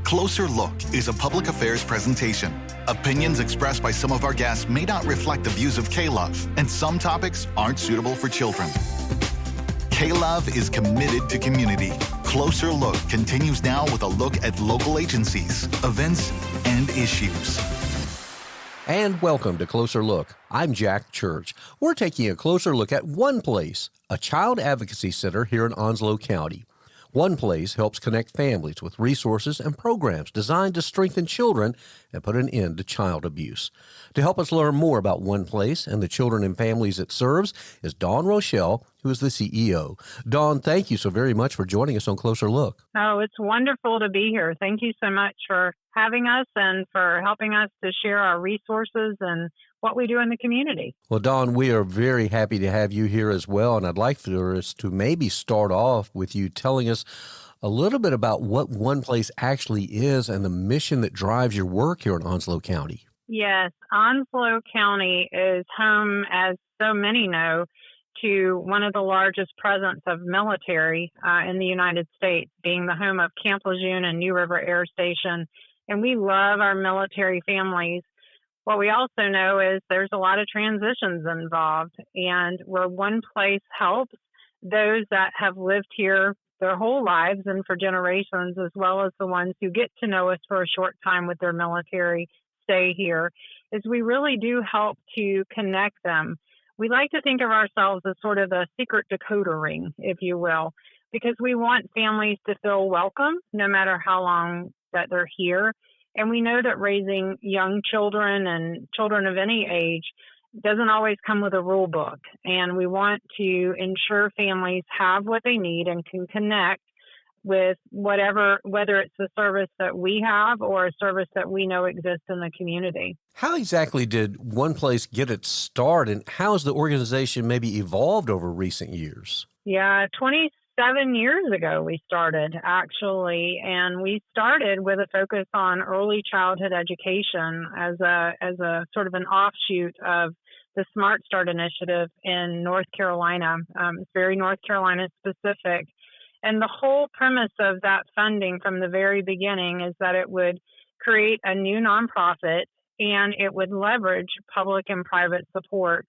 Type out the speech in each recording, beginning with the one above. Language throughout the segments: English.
Closer Look is a public affairs presentation. Opinions expressed by some of our guests may not reflect the views of K-Love, and some topics aren't suitable for children. K-Love is committed to community. Closer Look continues now with a look at local agencies, events, and issues. And welcome to Closer Look. I'm Jack Church. We're taking a closer look at One Place, a child advocacy center here in Onslow County. One Place helps connect families with resources and programs designed to strengthen children and put an end to child abuse. To help us learn more about One Place and the children and families it serves is Dawn Rochelle, who is the CEO. Dawn, thank you so very much for joining us on Closer Look. Oh, it's wonderful to be here. Thank you so much for having us and for helping us to share our resources and what we do in the community. Well, Dawn, we are very happy to have you here as well, and I'd like for us to maybe start off with you telling us a little bit about what One Place actually is and the mission that drives your work here in Onslow County. Yes, Onslow County is home, as so many know, to one of the largest presence of military in the United States, being the home of Camp Lejeune and New River Air Station. And we love our military families. What we also know is there's a lot of transitions involved, and where One Place helps those that have lived here their whole lives and for generations, as well as the ones who get to know us for a short time with their military stay here, is we really do help to connect them. We like to think of ourselves as sort of a secret decoder ring, if you will, because we want families to feel welcome no matter how long that they're here. And we know that raising young children and children of any age doesn't always come with a rule book. And we want to ensure families have what they need and can connect with whether it's the service that we have or a service that we know exists in the community. How exactly did One Place get its start, and how has the organization maybe evolved over recent years? Yeah, 27 years ago we started, actually, and we started with a focus on early childhood education as a sort of an offshoot of the Smart Start initiative in North Carolina. It's very North Carolina specific. And the whole premise of that funding from the very beginning is that it would create a new nonprofit and it would leverage public and private support.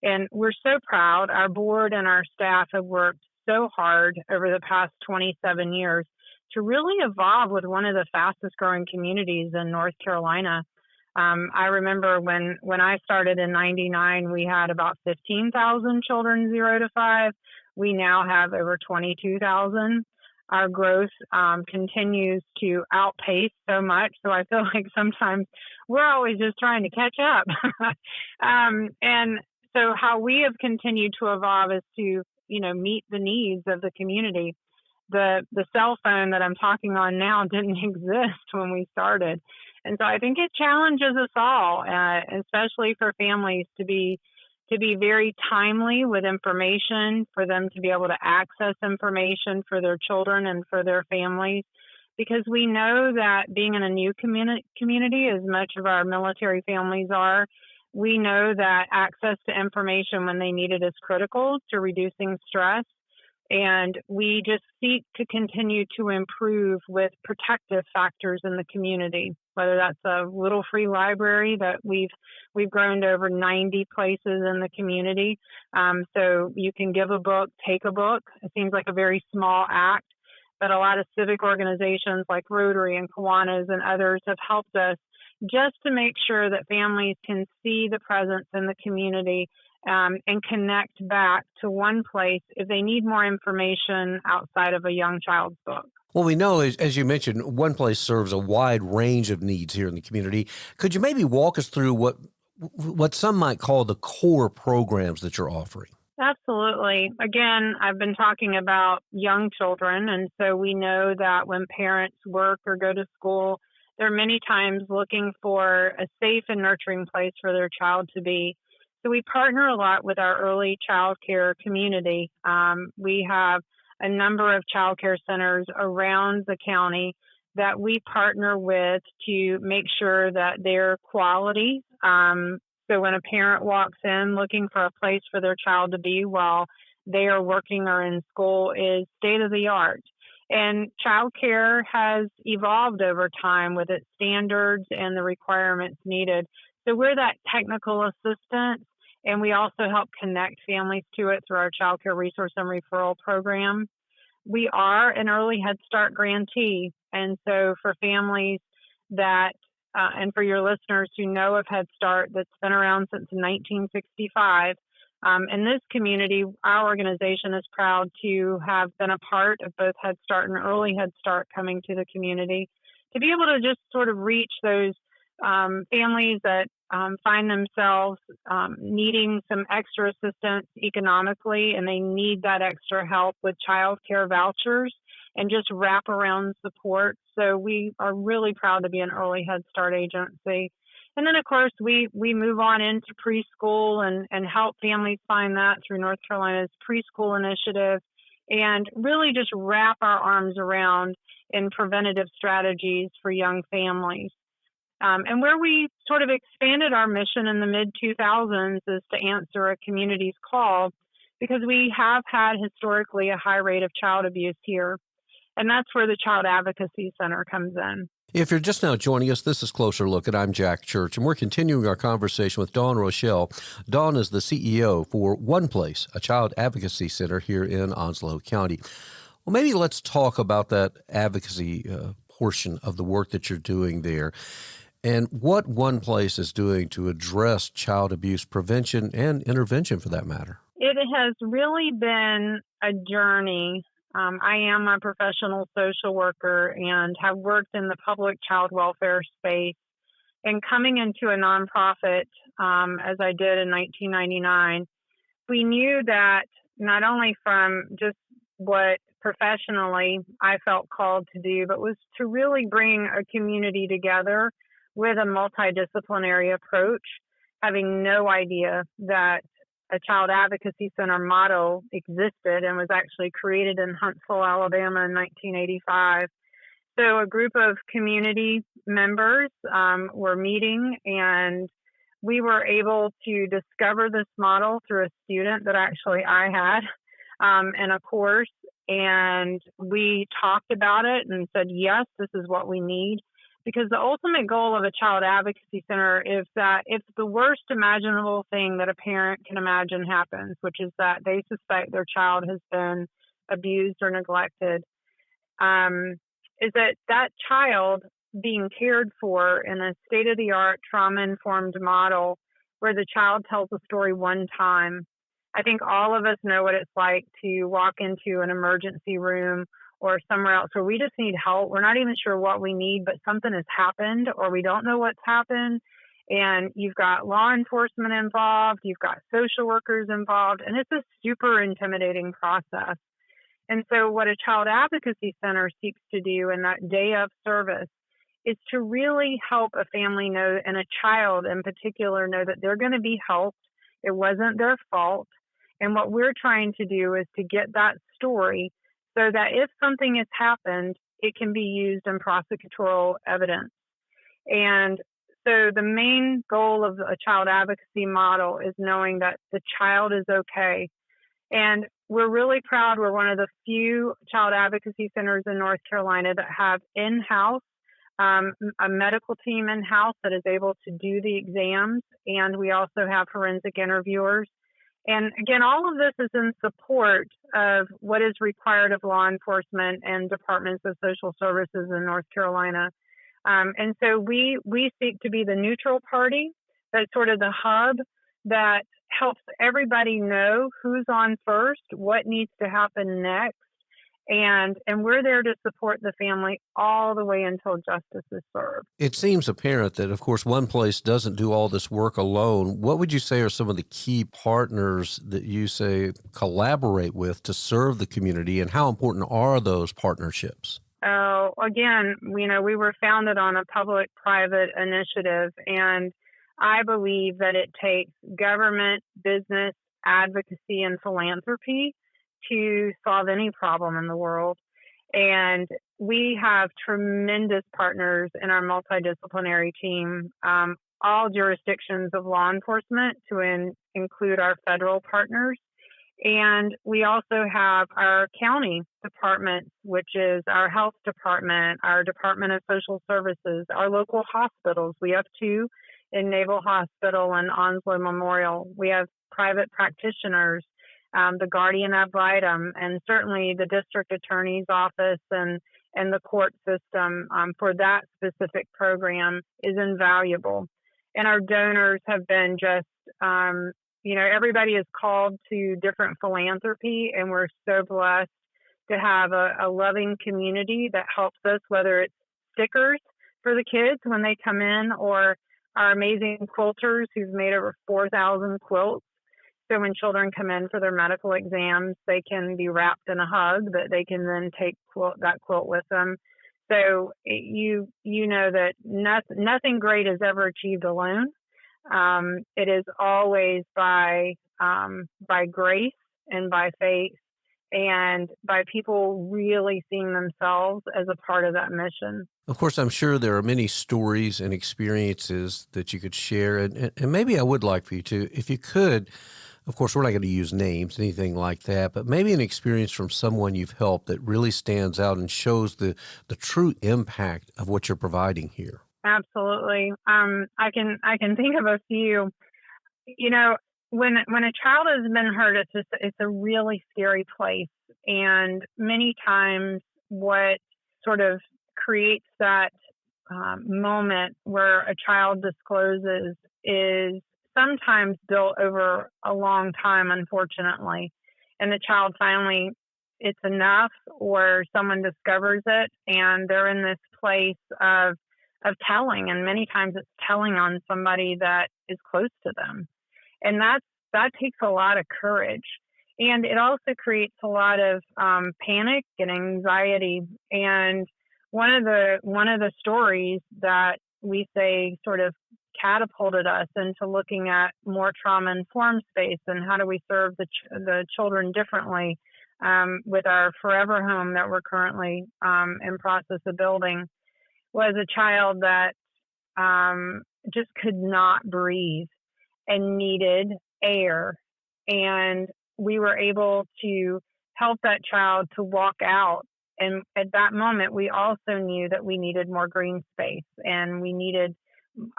And we're so proud. Our board and our staff have worked so hard over the past 27 years to really evolve with one of the fastest growing communities in North Carolina. I remember when I started in 99, we had about 15,000 children 0 to 5. We now have over 22,000. Our growth continues to outpace so much. So I feel like sometimes we're always just trying to catch up. And so how we have continued to evolve is to, meet the needs of the community. The cell phone that I'm talking on now didn't exist when we started. And so I think it challenges us all, especially for families to be very timely with information, for them to be able to access information for their children and for their families, because we know that being in a new community, as much of our military families are, we know that access to information when they need it is critical to reducing stress. And we just seek to continue to improve with protective factors in the community, whether that's a little free library that we've grown to over 90 places in the community. So you can give a book, take a book. It seems like a very small act, but a lot of civic organizations like Rotary and Kiwanis and others have helped us just to make sure that families can see the presence in the community and connect back to One Place if they need more information outside of a young child's book. Well, we know, as you mentioned, One Place serves a wide range of needs here in the community. Could you maybe walk us through what some might call the core programs that you're offering? Absolutely. Again, I've been talking about young children, and so we know that when parents work or go to school, they're many times looking for a safe and nurturing place for their child to be. So we partner a lot with our early child care community. We have a number of child care centers around the county that we partner with to make sure that they're quality. So when a parent walks in looking for a place for their child to be while they are working or in school is state of the art. And childcare has evolved over time with its standards and the requirements needed. So we're that technical assistance, and we also help connect families to it through our Child Care Resource and Referral Program. We are an early Head Start grantee, and so for families that, and for your listeners who know of Head Start, that's been around since 1965, in this community, our organization is proud to have been a part of both Head Start and early Head Start coming to the community to be able to just sort of reach those families that find themselves needing some extra assistance economically, and they need that extra help with child care vouchers and just wraparound support. So we are really proud to be an early Head Start agency. And then, of course, we move on into preschool and help families find that through North Carolina's preschool initiative, and really just wrap our arms around in preventative strategies for young families. And where we sort of expanded our mission in the mid-2000s is to answer a community's call, because we have had historically a high rate of child abuse here. And that's where the Child Advocacy Center comes in. If you're just now joining us, this is Closer Look, and I'm Jack Church, and we're continuing our conversation with Dawn Rochelle. Dawn is the CEO for One Place, a child advocacy center here in Onslow County. Well, maybe let's talk about that advocacy portion of the work that you're doing there, and what One Place is doing to address child abuse prevention and intervention, for that matter. It has really been a journey. I am a professional social worker and have worked in the public child welfare space. And coming into a nonprofit, as I did in 1999, we knew that not only from just what professionally I felt called to do, but was to really bring a community together with a multidisciplinary approach, having no idea that a child advocacy center model existed and was actually created in Huntsville, Alabama in 1985. So a group of community members were meeting, and we were able to discover this model through a student that actually I had in a course. And we talked about it and said, yes, this is what we need. Because the ultimate goal of a child advocacy center is that if the worst imaginable thing that a parent can imagine happens, which is that they suspect their child has been abused or neglected, is that child being cared for in a state-of-the-art trauma-informed model where the child tells a story one time. I think all of us know what it's like to walk into an emergency room or somewhere else where we just need help. We're not even sure what we need, but something has happened, or we don't know what's happened. And you've got law enforcement involved, you've got social workers involved, and it's a super intimidating process. And so what a child advocacy center seeks to do in that day of service is to really help a family know, and a child in particular, know that they're going to be helped. It wasn't their fault. And what we're trying to do is to get that story so that if something has happened, it can be used in prosecutorial evidence. And so the main goal of a child advocacy model is knowing that the child is okay. And we're really proud. We're one of the few child advocacy centers in North Carolina that have in-house a medical team in-house that is able to do the exams. And we also have forensic interviewers. And again, all of this is in support of what is required of law enforcement and departments of social services in North Carolina. And so we seek to be the neutral party, that's sort of the hub that helps everybody know who's on first, what needs to happen next. And we're there to support the family all the way until justice is served. It seems apparent that, of course, One Place doesn't do all this work alone. What would you say are some of the key partners that you say collaborate with to serve the community, and how important are those partnerships? Oh, again, we were founded on a public-private initiative, and I believe that it takes government, business, advocacy, and philanthropy to solve any problem in the world. And we have tremendous partners in our multidisciplinary team, all jurisdictions of law enforcement to include our federal partners. And we also have our county departments, which is our health department, our Department of Social Services, our local hospitals. We have two in Naval Hospital and Onslow Memorial. We have private practitioners, the guardian ad litem, and certainly the district attorney's office and the court system for that specific program is invaluable. And our donors have been just, everybody is called to different philanthropy, and we're so blessed to have a loving community that helps us, whether it's stickers for the kids when they come in, or our amazing quilters who've made over 4,000 quilts. So when children come in for their medical exams, they can be wrapped in a hug that they can then take that quilt with them. So you know that nothing great is ever achieved alone. It is always by grace and by faith and by people really seeing themselves as a part of that mission. Of course, I'm sure there are many stories and experiences that you could share, and maybe I would like for you to, if you could. Of course, we're not going to use names, anything like that, but maybe an experience from someone you've helped that really stands out and shows the true impact of what you're providing here. Absolutely. I can think of a few. When a child has been hurt, it's a really scary place, and many times what sort of creates that moment where a child discloses is sometimes built over a long time, unfortunately, and the child finally, it's enough, or someone discovers it, and they're in this place of telling, and many times it's telling on somebody that is close to them, and that takes a lot of courage, and it also creates a lot of panic and anxiety. And one of the stories that we say sort of catapulted us into looking at more trauma-informed space and how do we serve the children differently with our forever home that we're currently in process of building, was a child that just could not breathe and needed air. And we were able to help that child to walk out. And at that moment, we also knew that we needed more green space, and we needed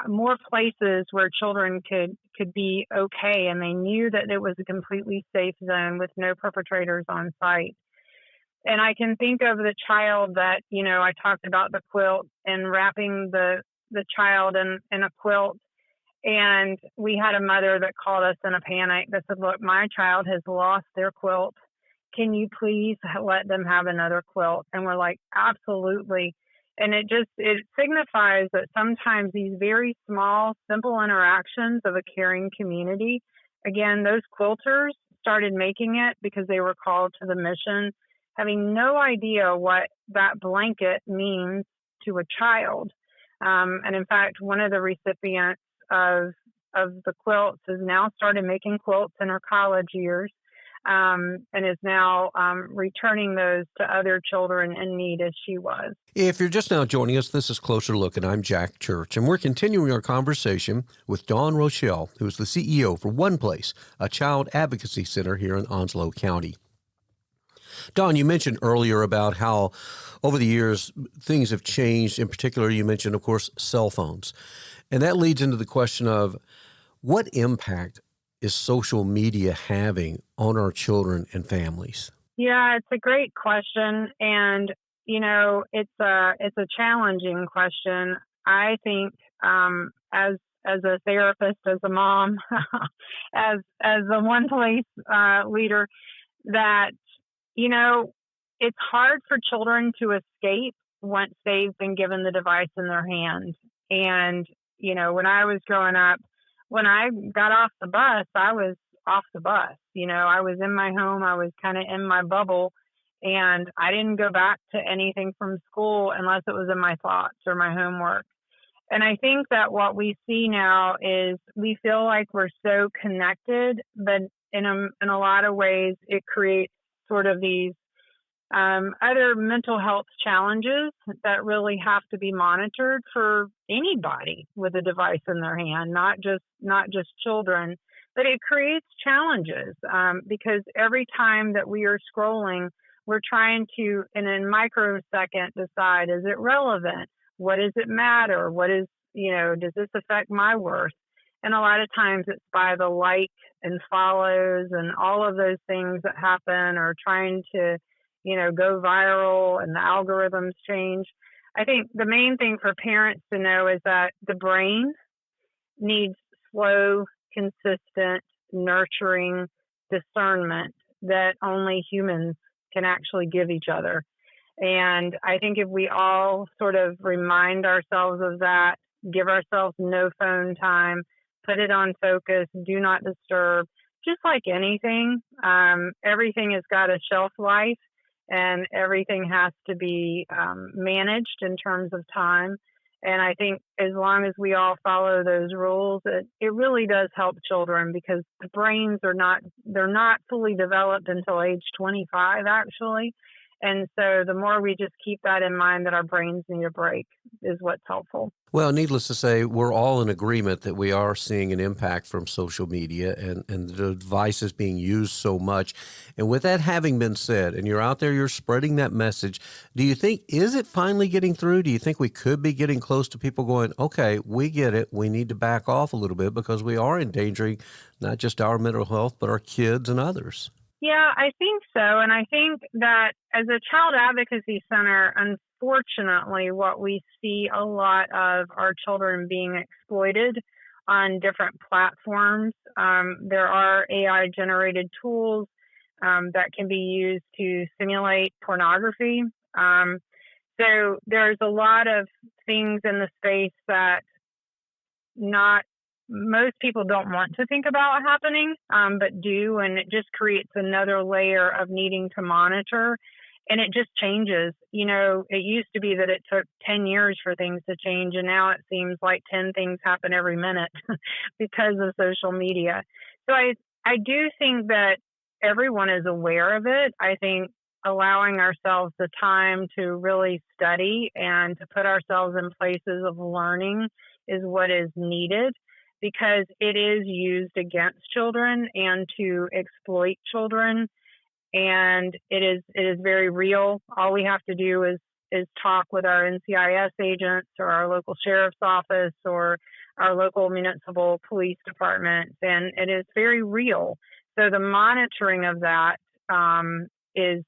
more places where children could be okay, and they knew that it was a completely safe zone with no perpetrators on site. And I can think of the child that, I talked about the quilt and wrapping the child in a quilt. And we had a mother that called us in a panic that said, "Look, my child has lost their quilt. Can you please let them have another quilt?" And we're like, absolutely. And it signifies that sometimes these very small, simple interactions of a caring community, again, those quilters started making it because they were called to the mission, having no idea what that blanket means to a child. And in fact, one of the recipients of the quilts has now started making quilts in her college years. And is now returning those to other children in need as she was. If you're just now joining us, this is Closer Look, and I'm Jack Church, and we're continuing our conversation with Dawn Rochelle, who is the CEO for One Place, a child advocacy center here in Onslow County. Dawn, you mentioned earlier about how over the years things have changed. In particular, you mentioned, of course, cell phones. And that leads into the question of what impact is social media having on our children and families? Yeah, it's a great question. And, it's a challenging question. I think as a therapist, as a mom, as a One Place leader, that, it's hard for children to escape once they've been given the device in their hand. And, when I was growing up, when I got off the bus, I was off the bus. I was in my home. I was kind of in my bubble, and I didn't go back to anything from school unless it was in my thoughts or my homework. And I think that what we see now is we feel like we're so connected, but in a lot of ways, it creates sort of these other mental health challenges that really have to be monitored for anybody with a device in their hand, not just children, but it creates challenges because every time that we are scrolling, we're trying to, in a microsecond, decide, is it relevant? What does it matter? Does this affect my worth? And a lot of times it's by the like and follows and all of those things that happen, or trying to, go viral and the algorithms change. I think the main thing for parents to know is that the brain needs slow, consistent, nurturing discernment that only humans can actually give each other. And I think if we all sort of remind ourselves of that, give ourselves no phone time, put it on focus, do not disturb, just like anything, everything has got a shelf life, and everything has to be managed in terms of time. And I think as long as we all follow those rules, it really does help children, because the brains they're not fully developed until age 25, actually. And so the more we just keep that in mind, that our brains need a break, is what's helpful. Well, needless to say, we're all in agreement that we are seeing an impact from social media and the devices being used so much. And with that having been said, and you're out there, you're spreading that message, do you think, is it finally getting through? Do you think we could be getting close to people going, okay, we get it, we need to back off a little bit because we are endangering not just our mental health, but our kids and others? Yeah, I think so. And I think that as a child advocacy center, unfortunately, what we see a lot of are children being exploited on different platforms. There are AI generated tools that can be used to simulate pornography. So there's a lot of things in the space that not most people don't want to think about happening, but do, and it just creates another layer of needing to monitor, and it just changes. It used to be that it took 10 years for things to change, and now it seems like 10 things happen every minute because of social media. So I do think that everyone is aware of it. I think allowing ourselves the time to really study and to put ourselves in places of learning is what is needed, because it is used against children and to exploit children. And it is very real. All we have to do is talk with our NCIS agents or our local sheriff's office or our local municipal police departments, and it is very real. So the monitoring of that is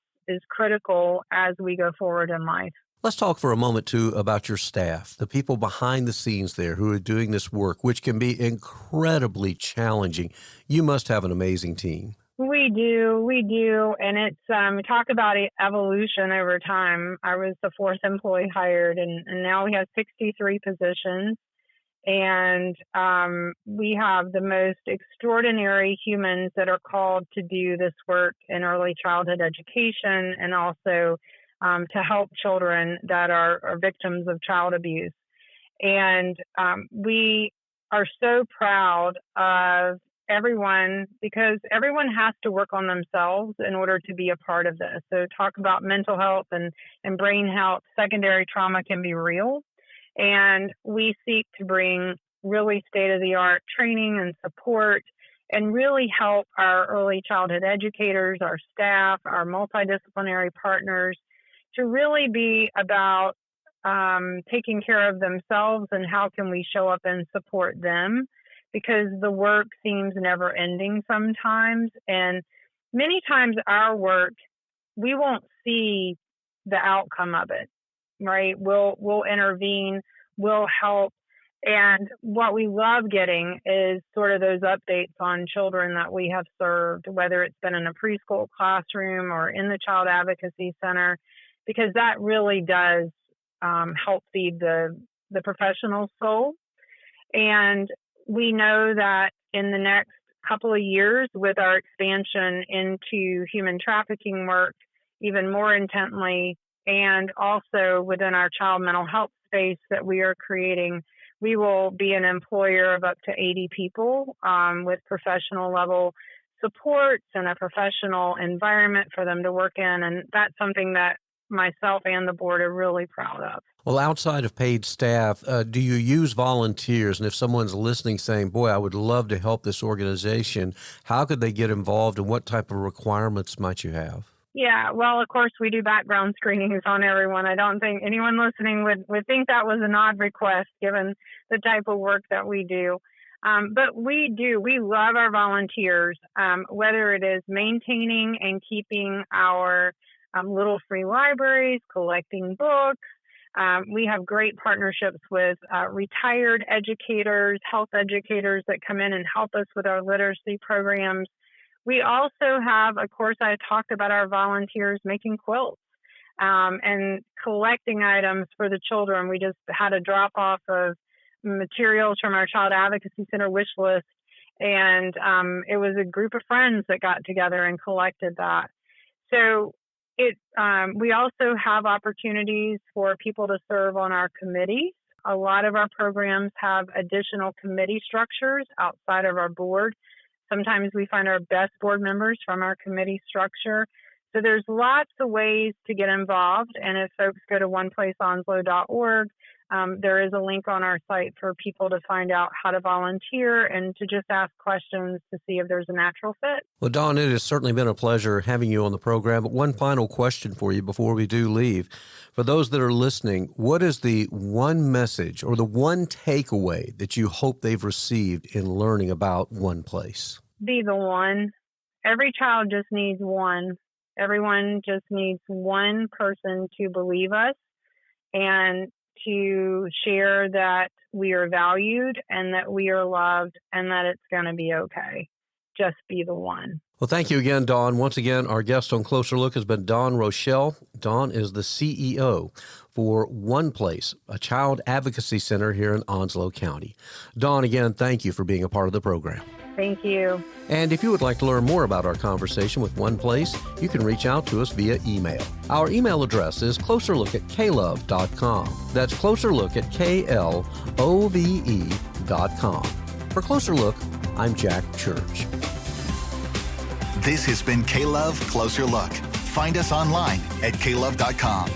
critical as we go forward in life. Let's talk for a moment, too, about your staff, the people behind the scenes there who are doing this work, which can be incredibly challenging. You must have an amazing team. We do. And it's, talk about evolution over time. I was the fourth employee hired, and now we have 63 positions. And we have the most extraordinary humans that are called to do this work in early childhood education, and also to help children that are victims of child abuse. And we are so proud of everyone, because everyone has to work on themselves in order to be a part of this. So talk about mental health and brain health. Secondary trauma can be real. And we seek to bring really state-of-the-art training and support and really help our early childhood educators, our staff, our multidisciplinary partners to really be about taking care of themselves and how can we show up and support them, because the work seems never ending sometimes. And many times our work, we won't see the outcome of it, right? We'll intervene, we'll help. And what we love getting is sort of those updates on children that we have served, whether it's been in a preschool classroom or in the child advocacy center, because that really does help feed the professional soul. And we know that in the next couple of years, with our expansion into human trafficking work even more intently, and also within our child mental health space that we are creating, we will be an employer of up to 80 people with professional level supports and a professional environment for them to work in. And that's something that myself and the board are really proud of. Well, outside of paid staff, do you use volunteers? And if someone's listening saying, boy, I would love to help this organization, how could they get involved and what type of requirements might you have? Yeah, well, of course, we do background screenings on everyone. I don't think anyone listening would think that was an odd request given the type of work that we do. But we love our volunteers, whether it is maintaining and keeping our little free libraries, collecting books. We have great partnerships with retired educators, health educators that come in and help us with our literacy programs. We also have, of course, I talked about our volunteers making quilts and collecting items for the children. We just had a drop off of materials from our Child Advocacy Center wish list, and it was a group of friends that got together and collected that. So we also have opportunities for people to serve on our committees. A lot of our programs have additional committee structures outside of our board. Sometimes we find our best board members from our committee structure. So there's lots of ways to get involved. And if folks go to oneplaceonslow.org, there is a link on our site for people to find out how to volunteer and to just ask questions to see if there's a natural fit. Well, Dawn, it has certainly been a pleasure having you on the program. But one final question for you before we do leave. For those that are listening, what is the one message or the one takeaway that you hope they've received in learning about One Place? Be the one. Every child just needs one. Everyone just needs one person to believe us and to share that we are valued and that we are loved and that it's going to be okay. Just be the one. Well, thank you again, Dawn. Once again, our guest on Closer Look has been Dawn Rochelle. Dawn is the CEO for One Place, a child advocacy center here in Onslow County. Dawn, again, thank you for being a part of the program. Thank you. And if you would like to learn more about our conversation with One Place, you can reach out to us via email. Our email address is closerlook@klove.com. That's closerlook@klove.com. For Closer Look, I'm Jack Church. This has been K-Love Closer Look. Find us online at klove.com.